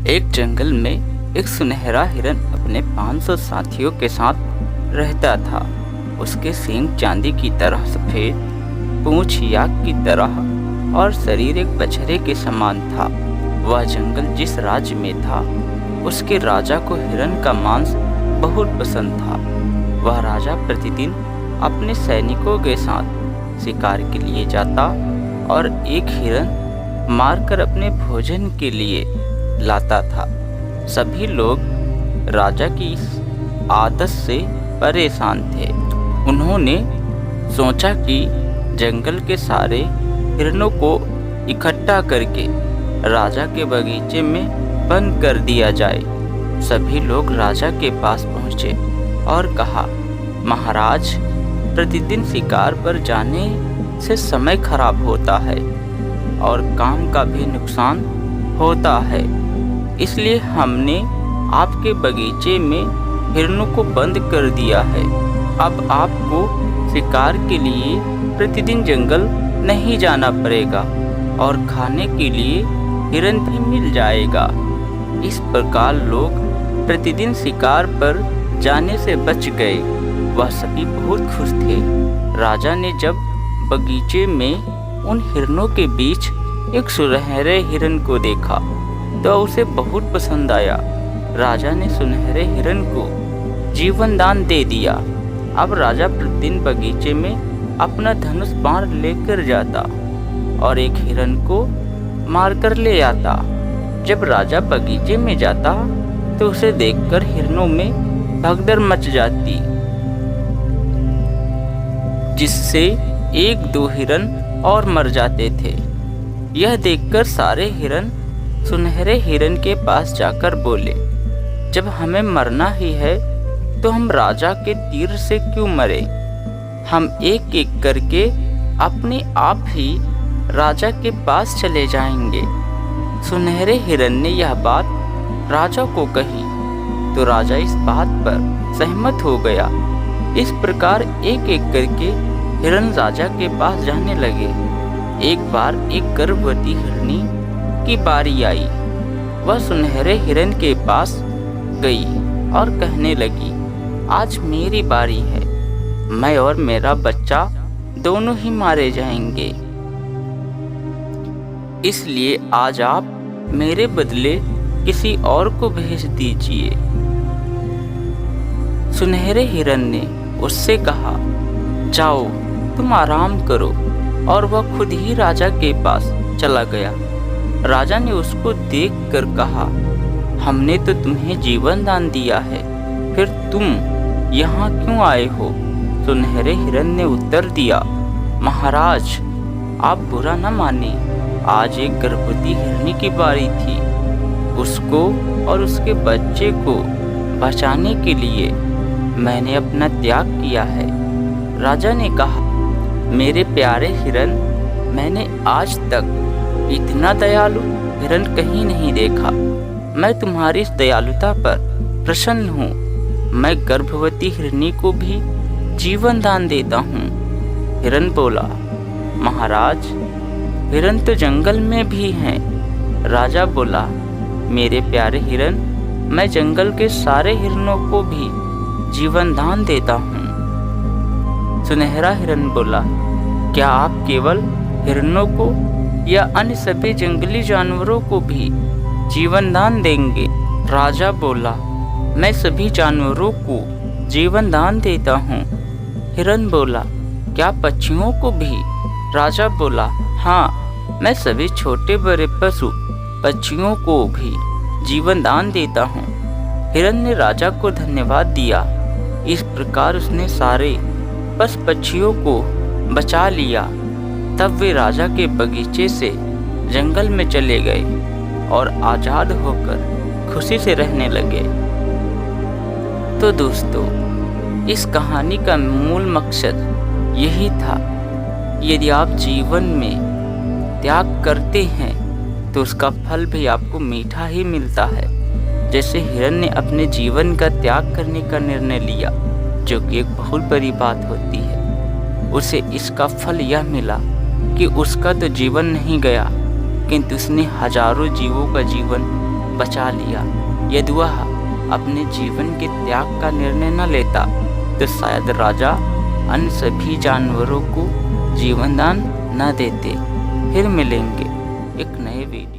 एक जंगल में एक सुनहरा हिरन अपने 500 साथियों के साथ रहता था। उसके सींग चांदी की तरह सफेद, पूंछ याक की तरह और शरीर एक बछड़े के समान था। वह जंगल जिस राज्य में था, उसके राजा को हिरन का मांस बहुत पसंद था। वह राजा प्रतिदिन अपने सैनिकों के साथ शिकार के लिए जाता और एक हिरन मारकर अपने भोजन के लिए लाता था। सभी लोग राजा की इस आदत से परेशान थे। उन्होंने सोचा कि जंगल के सारे हिरणों को इकट्ठा करके राजा के बगीचे में बंद कर दिया जाए। सभी लोग राजा के पास पहुंचे और कहा, महाराज, प्रतिदिन शिकार पर जाने से समय खराब होता है और काम का भी नुकसान होता है। इसलिए हमने आपके बगीचे में हिरणों को बंद कर दिया है। अब आपको शिकार के लिए प्रतिदिन जंगल नहीं जाना पड़ेगा और खाने के लिए हिरन भी मिल जाएगा। इस प्रकार लोग प्रतिदिन शिकार पर जाने से बच गए। वह सभी बहुत खुश थे। राजा ने जब बगीचे में उन हिरणों के बीच एक सुनहरे हिरन को देखा तो उसे बहुत पसंद आया। राजा ने सुनहरे हिरन को जीवन दान दे दिया। अब राजा प्रतिदिन बगीचे में अपना धनुष बाण लेकर जाता और एक हिरन को मारकर ले आता। जब राजा बगीचे में जाता तो उसे देखकर हिरणों में भगदड़ मच जाती, जिससे एक दो हिरन और मर जाते थे। यह देखकर सारे हिरन सुनहरे हिरन के पास जाकर बोले, जब हमें मरना ही है तो हम राजा के तीर से क्यों मरे? हम एक एक करके अपने आप ही राजा के पास चले जाएंगे। सुनहरे हिरन ने यह बात राजा को कही तो राजा इस बात पर सहमत हो गया। इस प्रकार एक एक करके हिरन राजा के पास जाने लगे। एक बार एक गर्भवती हिरनी की बारी आई। वह सुनहरे हिरन के पास गई और कहने लगी, आज मेरी बारी है। मैं और मेरा बच्चा दोनों ही मारे जाएंगे, इसलिए आज आप मेरे बदले किसी और को भेज दीजिए। सुनहरे हिरन ने उससे कहा, जाओ तुम आराम करो, और वह खुद ही राजा के पास चला गया। राजा ने उसको देखकर कहा, हमने तो तुम्हें जीवन दान दिया है, फिर तुम यहाँ क्यों आए हो? सुनहरे हिरन ने उत्तर दिया, महाराज, आप बुरा न माने, आज एक गर्भवती हिरनी की बारी थी। उसको और उसके बच्चे को बचाने के लिए मैंने अपना त्याग किया है। राजा ने कहा, मेरे प्यारे हिरन, मैंने आज तक इतना दयालु हिरन कहीं नहीं देखा। मैं तुम्हारी इस दयालुता पर प्रसन्न हूँ। मैं गर्भवती हिरनी को भी जीवन दान देता हूँ। हिरन बोला, महाराज, हिरन तो जंगल में भी हैं। राजा बोला, मेरे प्यारे हिरन, मैं जंगल के सारे हिरनों को भी जीवन दान देता हूँ। सुनहरा हिरन बोला, क्या आप केवल हिरनों को या अन्य सभी जंगली जानवरों को भी जीवन दान देंगे? राजा बोला, मैं सभी जानवरों को जीवन दान देता हूँ। हिरन बोला, क्या पक्षियों को भी? राजा बोला, हाँ, मैं सभी छोटे बड़े पशु पक्षियों को भी जीवन दान देता हूँ। हिरन ने राजा को धन्यवाद दिया। इस प्रकार उसने सारे पशु पक्षियों को बचा लिया। तब वे राजा के बगीचे से जंगल में चले गए और आजाद होकर खुशी से रहने लगे। तो दोस्तों, इस कहानी का मूल मकसद यही था, यदि आप जीवन में त्याग करते हैं तो उसका फल भी आपको मीठा ही मिलता है। जैसे हिरन ने अपने जीवन का त्याग करने का निर्णय लिया, जो कि एक बहुत बड़ी बात होती है। उसे इसका फल यह मिला कि उसका तो जीवन नहीं गया, किंतु उसने हजारों जीवों का जीवन बचा लिया। यदि वह अपने जीवन के त्याग का निर्णय न लेता तो शायद राजा अन्य सभी जानवरों को जीवनदान न देते। फिर मिलेंगे एक नए वीडियो।